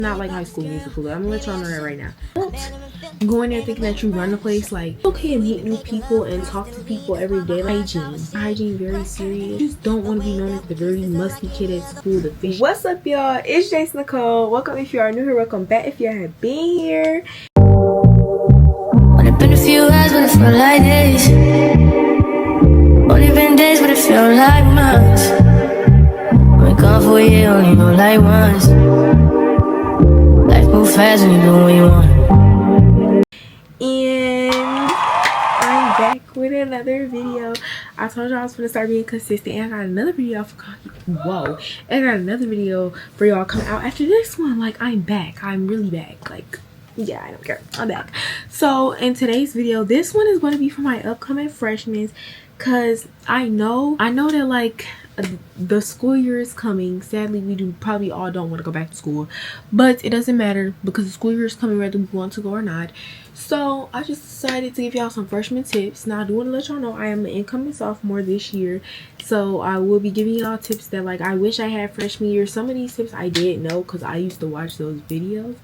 Not like High School Musical. I'm gonna let y'all know that right now. Don't go in there thinking that you run the place. Like, it's okay to meet new people and talk to people every day. Like, hygiene very serious. You just don't want to be known as the dirty, musty kid at school. The fish. What's up, y'all? It's Jace Nicole. Welcome if you are new here. Welcome back if you have been here. Only been a few hours, but it felt like days. Only been days, but it felt like months. Been gone for a year, only know like once. Life move fast when you do what you want. And I'm back with another video. I told y'all I was gonna start being consistent, and I got another video I got another video for y'all come out after this one. Like, I'm back. I'm really back. Like, yeah, I don't care. I'm back. So in today's video, this one is going to be for my upcoming freshmen, because I know that like the school year is coming. Sadly, we probably all don't want to go back to school, but it doesn't matter because the school year is coming whether we want to go or not. So I just decided to give y'all some freshman tips. Now I do want to let y'all know I am an incoming sophomore this year, so I will be giving y'all tips that like I wish I had freshman year. Some of these tips I didn't know because I used to watch those videos,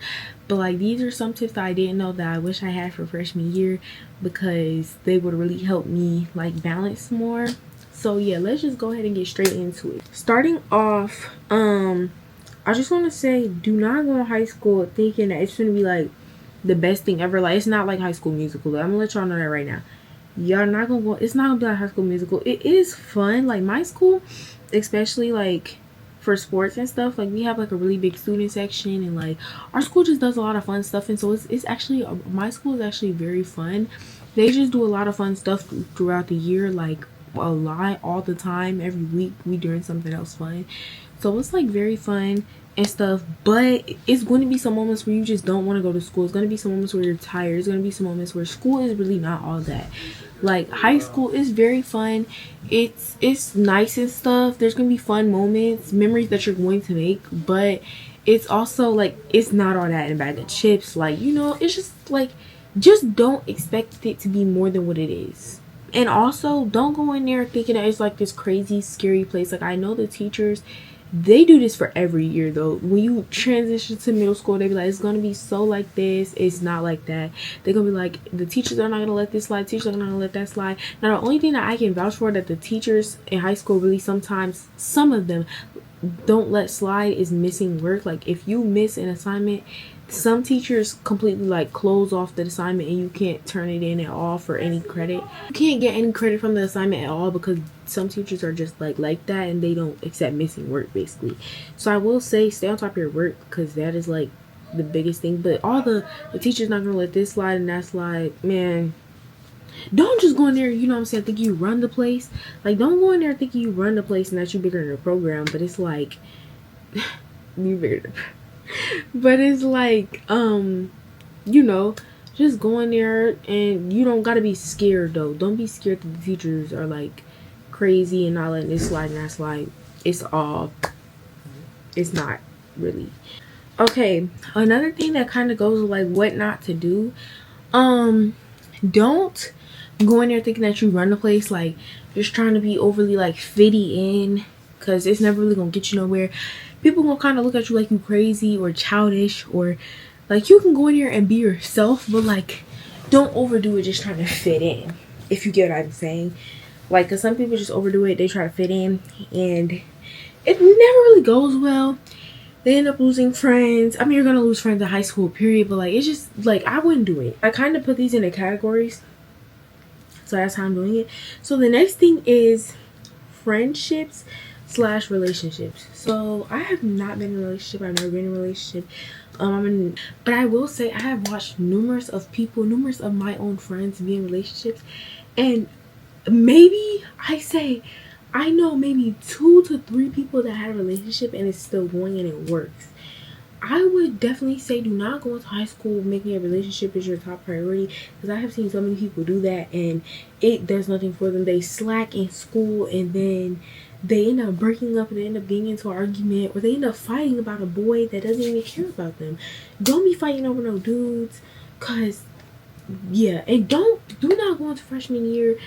but like these are some tips that I didn't know that I wish I had for freshman year because they would really help me like balance more. So yeah, let's just go ahead and get straight into it. Starting off, I just want to say, do not go to high school thinking that it's gonna be like the best thing ever. Like, it's not like High School Musical. I'm gonna let y'all know that right now. Y'all not gonna go. It's not gonna be like High School Musical. It is fun. Like my school, especially like for sports and stuff, like we have like a really big student section, and like our school just does a lot of fun stuff. And so it's actually my school is actually very fun. They just do a lot of fun stuff throughout the year, like a lot, all the time. Every week we doing something else fun, so it's like very fun and stuff. But it's going to be some moments where you just don't want to go to school. It's going to be some moments where you're tired. It's going to be some moments where school is really not all that. Like high school is very fun. It's nice and stuff. There's going to be fun moments, memories that you're going to make, but it's also like it's not all that in a bag of chips. Like, you know, it's just like, just don't expect it to be more than what it is. And also, don't go in there thinking that it's like this crazy, scary place. Like, I know the teachers, they do this for every year, though. When you transition to middle school, they be like, it's going to be so like this. It's not like that. They're going to be like, the teachers are not going to let this slide. Teachers are not going to let that slide. Now, the only thing that I can vouch for that the teachers in high school really sometimes, some of them, don't let slide is missing work. Like, if you miss an assignment, some teachers completely like close off the assignment and you can't turn it in at all for any credit. You can't get any credit from the assignment at all because some teachers are just like that, and they don't accept missing work basically. So I will say, stay on top of your work because that is like the biggest thing. But all the teachers not gonna let this slide and that slide, man. Don't just go in there, you know what I'm saying, think you run the place. Like, don't go in there thinking you run the place and that you bigger than the program, but it's like you bigger. But it's like, you know, just go in there, and you don't gotta be scared though. Don't be scared that the teachers are like crazy and not letting this slide and that slide. It's not really. Okay, another thing that kind of goes with like what not to do, don't go in there thinking that you run the place, like just trying to be overly like fitty in, because it's never really gonna get you nowhere. People gonna kind of look at you like you crazy or childish, or like you can go in here and be yourself, but like don't overdo it just trying to fit in, if you get what I'm saying. Like, because some people just overdo it, they try to fit in, and it never really goes well. They end up losing friends. I mean, you're gonna lose friends in high school, period, but like it's just like, I wouldn't do it. I kind of put these into categories, so that's how I'm doing it. So the next thing is friendships / relationships. So I have not been in a relationship. I've never been in a relationship. But I will say I have watched numerous of my own friends be in relationships, and maybe I know maybe 2 to 3 people that had a relationship and it's still going and it works. I would definitely say, do not go into high school making a relationship is your top priority, because I have seen so many people do that and it does nothing for them. They slack in school and then they end up breaking up and they end up getting into an argument, or they end up fighting about a boy that doesn't even care about them. Don't be fighting over no dudes, cause yeah. And do not go into freshman year,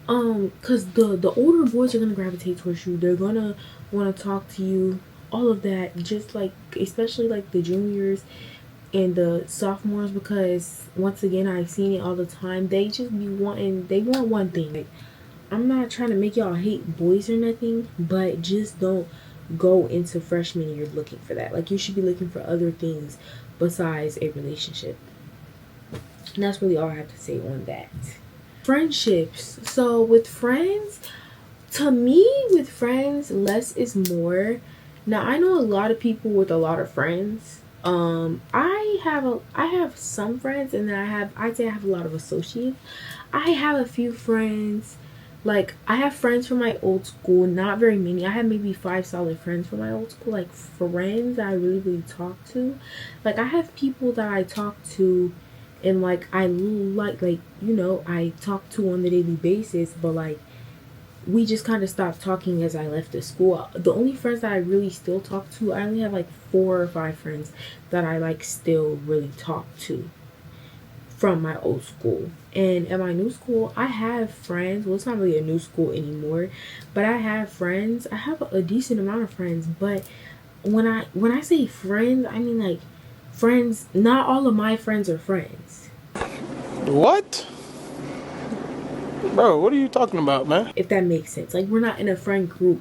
cause the older boys are gonna gravitate towards you. They're gonna want to talk to you all of that, just like especially like the juniors and the sophomores, because once again I've seen it all the time. They just be wanting, they want one thing. Like, I'm not trying to make y'all hate boys or nothing, but just don't go into freshman year looking for that. Like, you should be looking for other things besides a relationship. And that's really all I have to say on that. Friendships. So with friends, to me, with friends, less is more. Now, I know a lot of people with a lot of friends. I have some friends, and then I'd say I have a lot of associates. I have a few friends. Like, I have friends from my old school, not very many. I have maybe 5 solid friends from my old school, like friends that I really, really talk to. Like, I have people that I talk to and like I like you know, I talk to on the daily basis, but like we just kind of stopped talking as I left the school. The only friends that I really still talk to, I only have like 4 or 5 friends that I like still really talk to from my old school. And at my new school, I have friends. Well, it's not really a new school anymore, but I have friends. I have a decent amount of friends, but when I say friends, I mean like friends. Not all of my friends are friends. What? Bro, what are you talking about, man? If that makes sense. Like, we're not in a friend group.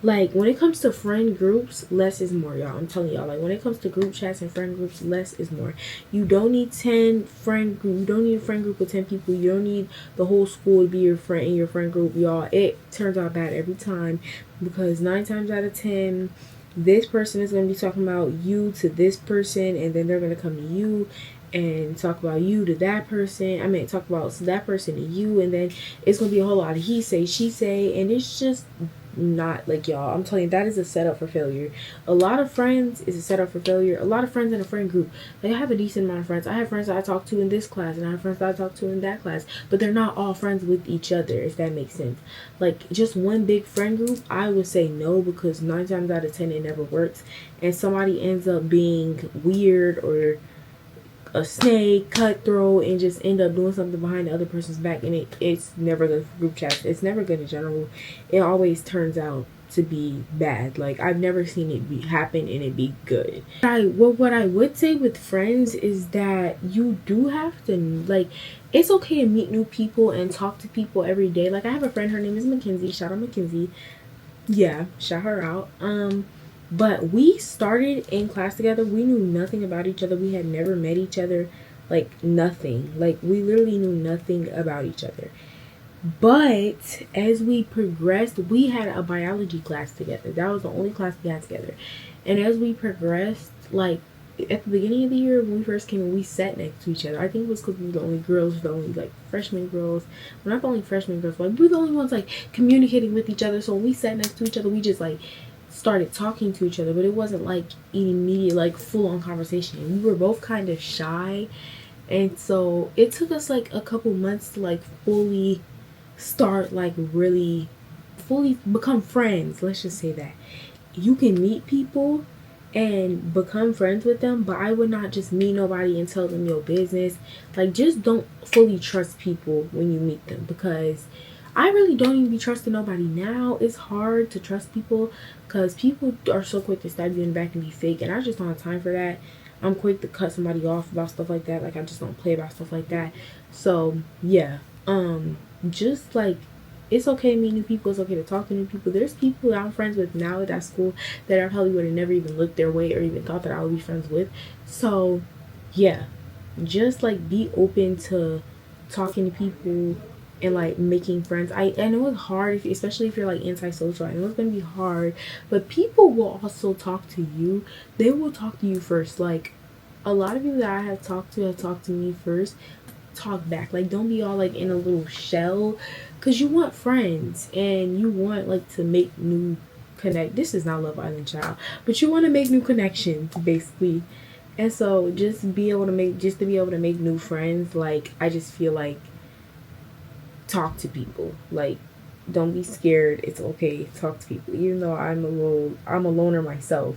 Like, when it comes to friend groups, less is more, y'all. I'm telling y'all. Like, when it comes to group chats and friend groups, less is more. You don't need 10 friend group. You don't need a friend group with 10 people. You don't need the whole school to be your friend in your friend group, y'all. It turns out bad every time, because 9 times out of 10, this person is going to be talking about you to this person, and then they're going to come to you and talk about you to that person. I mean, talk about that person to you, and then it's going to be a whole lot of he say, she say, and it's just not like, y'all, I'm telling you, that is a setup for failure. A lot of friends is a setup for failure. A lot of friends in a friend group. Like, I have a decent amount of friends. I have friends that I talk to in this class, and I have friends that I talk to in that class, but they're not all friends with each other, if that makes sense. Like, just one big friend group, I would say no, because 9 times out of 10 it never works, and somebody ends up being weird or a snake, cutthroat, and just end up doing something behind the other person's back, and it's never good for group chats. It's never good in general. It always turns out to be bad. Like, I've never seen it happen and it be good. What I would say with friends is that you do have to, like, it's okay to meet new people and talk to people every day. Like, I have a friend, her name is Mackenzie. Shout out Mackenzie. Yeah, shout her out. But we started in class together. We knew nothing about each other. We had never met each other. Like, nothing. Like, we literally knew nothing about each other. But as we progressed, we had a biology class together. That was the only class we had together. And as we progressed, like, at the beginning of the year, when we first came in, we sat next to each other. I think it was because we were the only girls, the only, like, freshman girls. We're not the only freshman girls, but we were the only ones, like, communicating with each other. So when we sat next to each other, we just, like, started talking to each other, but it wasn't like immediate, like, full-on conversation. We were both kind of shy, and so it took us like a couple months to like fully start, like, really fully become friends. Let's just say that. You can meet people and become friends with them, but I would not just meet nobody and tell them your business. Like, just don't fully trust people when you meet them, because I really don't even be trusting nobody now. It's hard to trust people because people are so quick to stab you in the back and be fake, and I just don't have time for that. I'm quick to cut somebody off about stuff like that. Like, I just don't play about stuff like that. So yeah, just like, it's okay to meet new people. It's okay to talk to new people. There's people that I'm friends with now at that school that I probably would have never even looked their way or even thought that I would be friends with. So yeah, just like be open to talking to people and like making friends. I know it's hard, especially if you're like antisocial. I know it's gonna be hard, but people will also talk to you. They will talk to you first. Like, a lot of people that I have talked to me first. Talk back. Like, don't be all like in a little shell, because you want friends and you want like to make new this is not Love Island, child, but you want to make new connections basically. And so just to be able to make new friends, like, I just feel like, talk to people. Like, don't be scared. It's okay. Talk to people. Even though I'm a loner myself,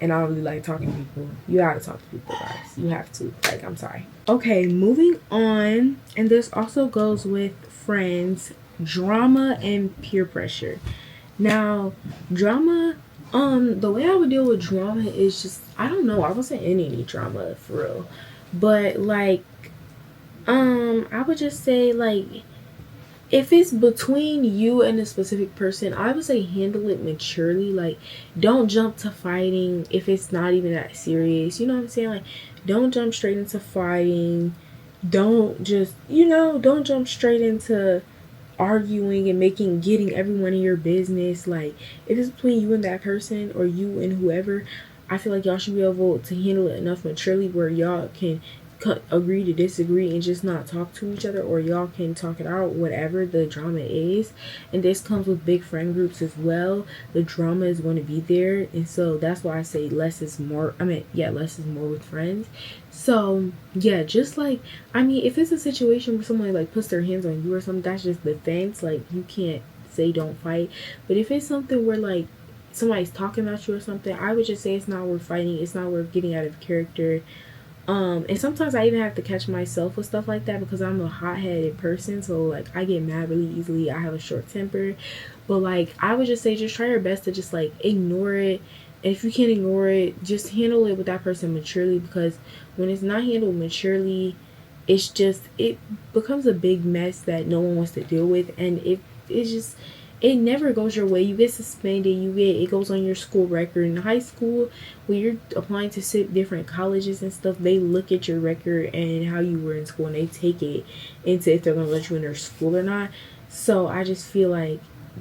and I don't really like talking to people. You gotta talk to people, guys. You have to. Like, I'm sorry. Okay, moving on. And this also goes with friends, drama, and peer pressure. Now, drama, the way I would deal with drama is just, I don't know, I wasn't in any drama for real. But like, I would just say like, if it's between you and a specific person, I would say handle it maturely. Like, don't jump to fighting if it's not even that serious. You know what I'm saying? Like, don't jump straight into fighting. Don't just, don't jump straight into arguing and getting everyone in your business. Like, if it's between you and that person or you and whoever, I feel like y'all should be able to handle it enough maturely where y'all can agree to disagree and just not talk to each other, or y'all can talk it out, whatever the drama is. And this comes with big friend groups as well. The drama is going to be there, and so that's why I say less is more. Less is more with friends. So yeah, just like, if it's a situation where someone like puts their hands on you or something, that's just defense. Like, you can't say don't fight. But if it's something where like somebody's talking about you or something, I would just say it's not worth fighting. It's not worth getting out of character. And sometimes I even have to catch myself with stuff like that because I'm a hot-headed person, so like I get mad really easily. I have a short temper. But like, I would just say just try your best to just like ignore it. And if you can't ignore it, just handle it with that person maturely, because when it's not handled maturely, it becomes a big mess that no one wants to deal with. And it never goes your way. You get suspended. It goes on your school record. In high school, when you're applying to different colleges and stuff, they look at your record and how you were in school, and they take it into if they're gonna let you in their school or not. So I just feel like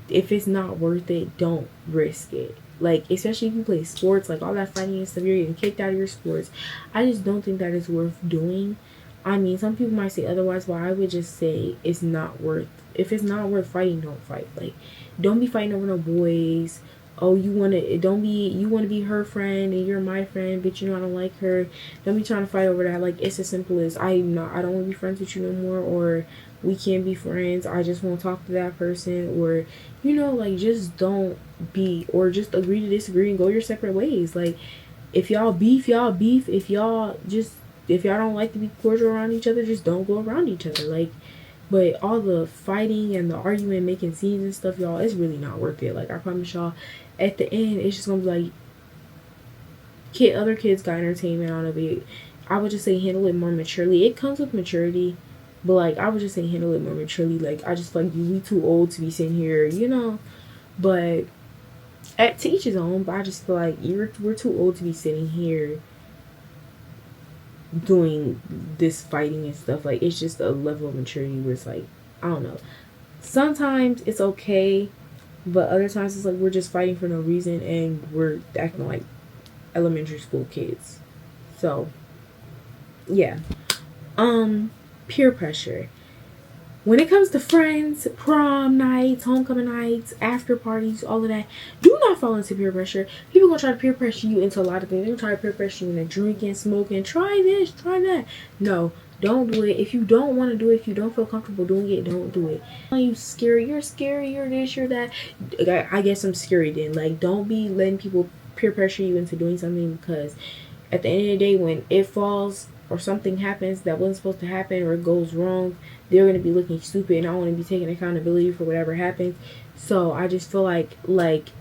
if it's not worth it, don't risk it. Like, especially if you play sports, like all that fighting and stuff, you're getting kicked out of your sports. I just don't think that is worth doing. Some people might say otherwise, but I would just say it's not worth. If it's not worth fighting, don't fight. Like, don't be fighting over no boys. Oh, you want to be her friend and you're my friend, but I don't like her. Don't be trying to fight over that. Like, it's as simple as I don't want to be friends with you no more, or we can't be friends. I just won't talk to that person, or like, just don't be, or just agree to disagree and go your separate ways. Like, if y'all beef, y'all beef. If y'all don't like to be cordial around each other, just don't go around each other. Like, but all the fighting and the arguing, making scenes and stuff, y'all, it's really not worth it. Like, I promise y'all, at the end, it's just gonna be like, other kids got entertainment out of it. I would just say handle it more maturely. It comes with maturity, but like, I would just say handle it more maturely. Like, I just like, we too old to be sitting here, But to each his own. But I just feel like we're too old to be sitting here doing this fighting and stuff. Like, it's just a level of maturity where it's like, I don't know, sometimes it's okay, but other times it's like we're just fighting for no reason and we're acting like elementary school kids. So yeah. Peer pressure. When it comes to friends, prom nights, homecoming nights, after parties, all of that, do not fall into peer pressure. People gonna try to peer pressure you into a lot of things. They're gonna try to peer pressure you into drinking, smoking, try this, try that. No, don't do it. If you don't want to do it, if you don't feel comfortable doing it, don't do it. You're scary, you're this, you're that. I guess I'm scary then. Like, don't be letting people peer pressure you into doing something, because at the end of the day, when it falls or something happens that wasn't supposed to happen, or it goes wrong, they're going to be looking stupid, and I want to be taking accountability for whatever happens. So I just feel like,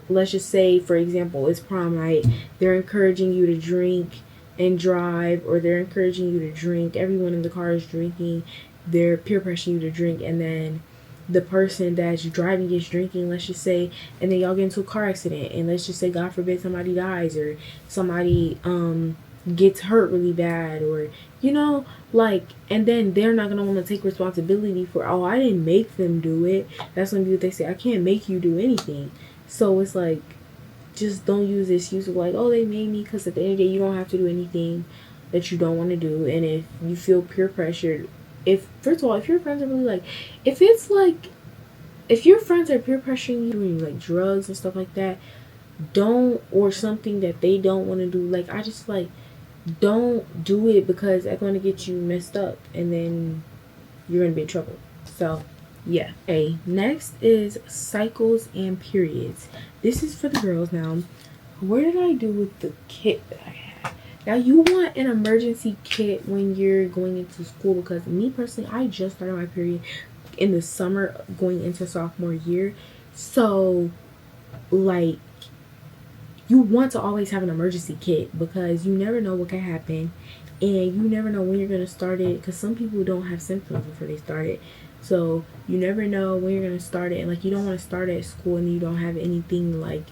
let's just say, for example, it's prom night. They're encouraging you to drink and drive, or they're encouraging you to drink. Everyone in the car is drinking. They're peer pressuring you to drink, and then the person that's driving is drinking, let's just say, and then y'all get into a car accident, and let's just say, God forbid, somebody dies, or somebody gets hurt really bad, or and then they're not gonna want to take responsibility for, oh, I didn't make them do it. That's gonna be what they say, I can't make you do anything. So it's like, just don't use the excuse of like, oh, they made me, because at the end of the day, you don't have to do anything that you don't want to do. And if you feel peer pressured, first of all, if your friends are really like, if your friends are peer pressuring you doing like drugs and stuff like that, or something that they don't want to do, like, I just like, don't do it, because that's going to get you messed up, and then you're going to be in trouble. So yeah. Okay, next is cycles and periods. This is for the girls. Now, what did I do with the kit that I had? Now, you want an emergency kit when you're going into school, because me personally, I just started my period in the summer going into sophomore year. So like, you want to always have an emergency kit because you never know what can happen, and you never know when you're going to start it, because some people don't have symptoms before they start it. So you never know when you're going to start it, and like, you don't want to start at school and you don't have anything, like,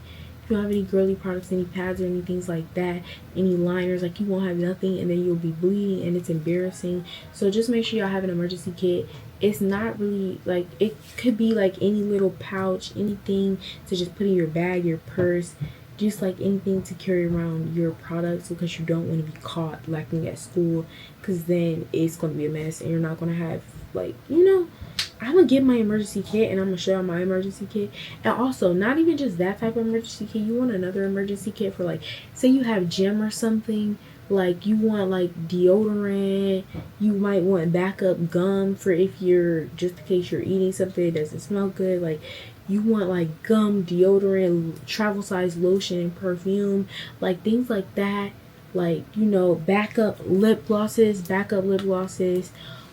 you don't have any girly products, any pads or anything like that, any liners, like, you won't have nothing, and then you'll be bleeding and it's embarrassing. So just make sure y'all have an emergency kit. It's not really, like, it could be like any little pouch, anything to just put in your bag, your purse, just like anything to carry around your products, because you don't want to be caught lacking at school, because then it's going to be a mess and you're not going to have, like, you know. I'm gonna get my emergency kit and I'm gonna show y'all my emergency kit. And also, not even just that type of emergency kit, you want another emergency kit for, like, say you have gym or something, like you want like deodorant, you might want backup gum for if you're, just in case you're eating something that doesn't smell good, like you want like gum, deodorant, travel size lotion, perfume, like things like that. Like, you know, backup lip glosses,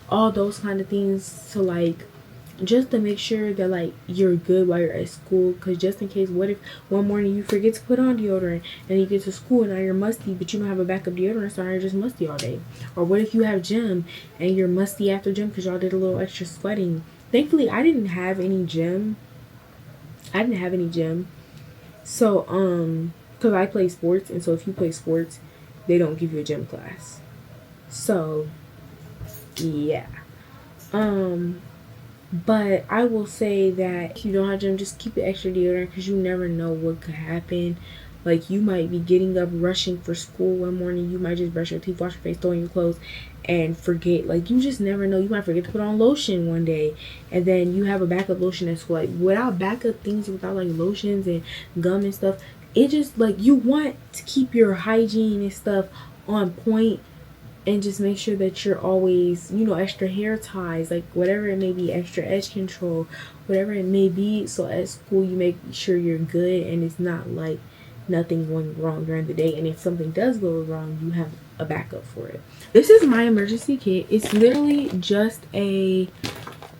all those kind of things, to like, just to make sure that like you're good while you're at school. Because just in case, what if one morning you forget to put on deodorant and you get to school and now you're musty, but you don't have a backup deodorant, so now you're just musty all day. Or what if you have gym and you're musty after gym because y'all did a little extra sweating. Thankfully I didn't have any gym. So because I play sports, and so if you play sports they don't give you a gym class. So yeah. But I will say that if you don't have gym, just keep it extra deodorant, because you never know what could happen. Like, you might be getting up, rushing for school one morning. You might just brush your teeth, wash your face, throw in your clothes, and forget. Like, you just never know. You might forget to put on lotion one day, and then you have a backup lotion at school. Like, without backup things, without like lotions and gum and stuff, it just, like, you want to keep your hygiene and stuff on point. And just make sure that you're always, you know, extra hair ties, like whatever it may be, extra edge control, whatever it may be. So at school you make sure you're good and it's not like nothing going wrong during the day. And if something does go wrong, you have a backup for it. This is my emergency kit. It's literally just a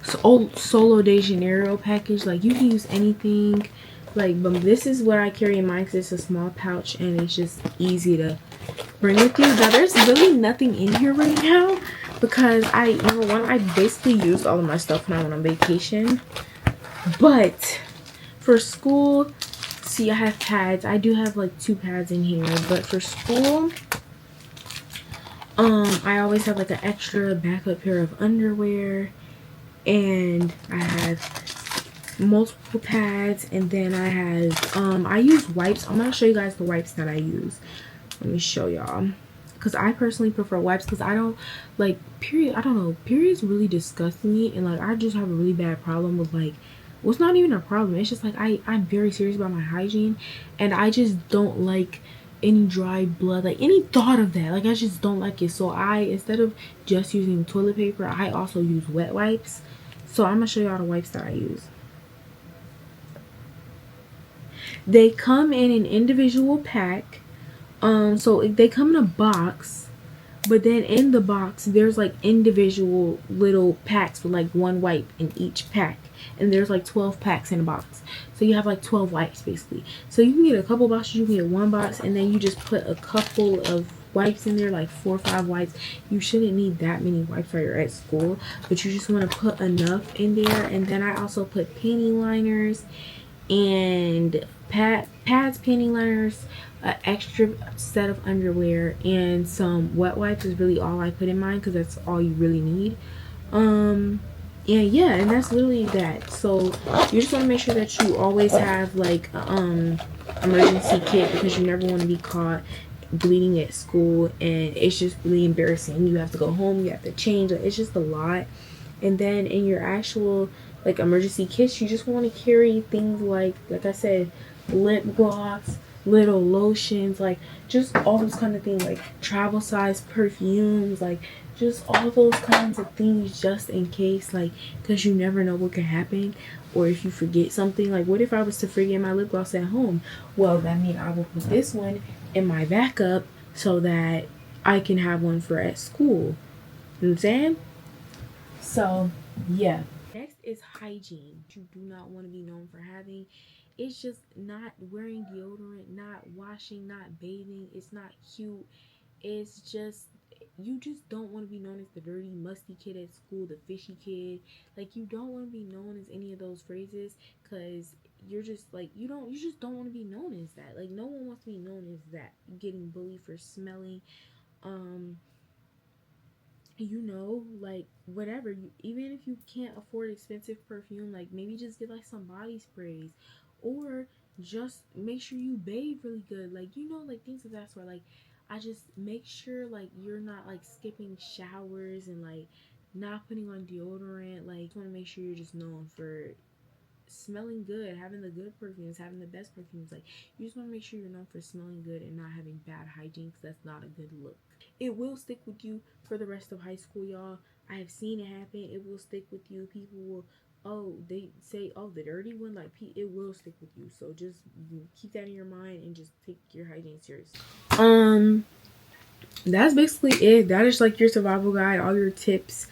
Solo de Janeiro package. Like, you can use anything. Like, but this is what I carry in mine, because it's a small pouch and it's just easy to bring with you. Now, there's really nothing in here right now because number one, I basically used all of my stuff when I went on vacation. But for school, see, I have pads. I do have like 2 pads in here, but for school, I always have like an extra backup pair of underwear, and I have multiple pads, and then I have I use wipes. I'm gonna show you guys the wipes that I use. Let me show y'all, because I personally prefer wipes, because I don't like I don't know, periods really disgust me, and like I just have a really bad problem with, like, well, it's not even a problem, it's just like I'm very serious about my hygiene, and I just don't like any dry blood, like any thought of that. Like, I just don't like it. So instead of just using toilet paper, I also use wet wipes. So I'm gonna show y'all the wipes that I use. They come in an individual pack. So they come in a box, but then in the box there's like individual little packs with like 1 wipe in each pack, and there's like 12 packs in a box, so you have like 12 wipes basically. So you can get a couple boxes, you can get 1 box, and then you just put a couple of wipes in there, like 4 or 5 wipes. You shouldn't need that many wipes while you're at school, but you just want to put enough in there. And then I also put panty liners and pads, panty liners, an extra set of underwear, and some wet wipes is really all I put in mine, because that's all you really need. And yeah, and that's literally that. So you just want to make sure that you always have like emergency kit, because you never want to be caught bleeding at school, and it's just really embarrassing. You have to go home, you have to change, it's just a lot. And then in your actual like emergency kits, you just want to carry things like I said, lip gloss, little lotions, like just all those kind of things, like travel size perfumes, like just all those kinds of things, just in case, like, because you never know what could happen. Or if you forget something, like what if I was to forget my lip gloss at home? Well, that means I will put this one in my backup so that I can have one for at school. You know what I'm saying? So yeah. Next is hygiene. You do not want to be known for having it's just not wearing deodorant, not washing, not bathing. It's not cute. It's just, you just don't want to be known as the dirty, musty kid at school, the fishy kid. Like, you don't want to be known as any of those phrases, because you're just like, you just don't want to be known as that. Like, no one wants to be known as that. Getting bullied for smelling, like, whatever. Even if you can't afford expensive perfume, like, maybe just get like some body sprays, or just make sure you bathe really good, like, like things of that sort. Like, I just make sure, like, you're not like skipping showers and like not putting on deodorant. Like, you want to make sure you're just known for smelling good, having the good perfumes, having the best perfumes. Like, you just want to make sure you're known for smelling good and not having bad hygiene, because that's not a good look. It will stick with you for the rest of high school, y'all. I have seen it happen. It will stick with you. People will, oh, they say, oh, the dirty one. Like, it will stick with you. So just keep that in your mind and just take your hygiene serious. That's basically it. That is like your survival guide, all your tips.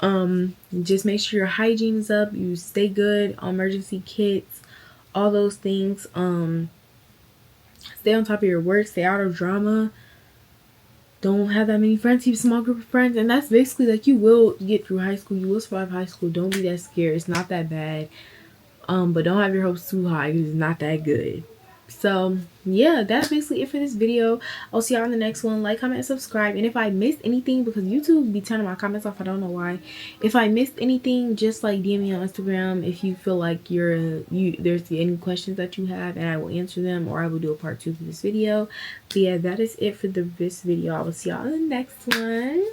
Just make sure your hygiene is up, you stay good, emergency kits, all those things. Stay on top of your work, stay out of drama, don't have that many friends, keep a small group of friends. And that's basically, like, you will get through high school, you will survive high school. Don't be that scared, it's not that bad. But don't have your hopes too high, because it's not that good. So yeah, that's basically it for this video. I'll see y'all in the next one. Like, comment, and subscribe. And if I missed anything, because YouTube be turning my comments off, I don't know why. If I missed anything, just like DM me on Instagram if you feel like there's any questions that you have, and I will answer them, or I will do a part 2 for this video. But yeah, that is it for this video. I will see y'all in the next one.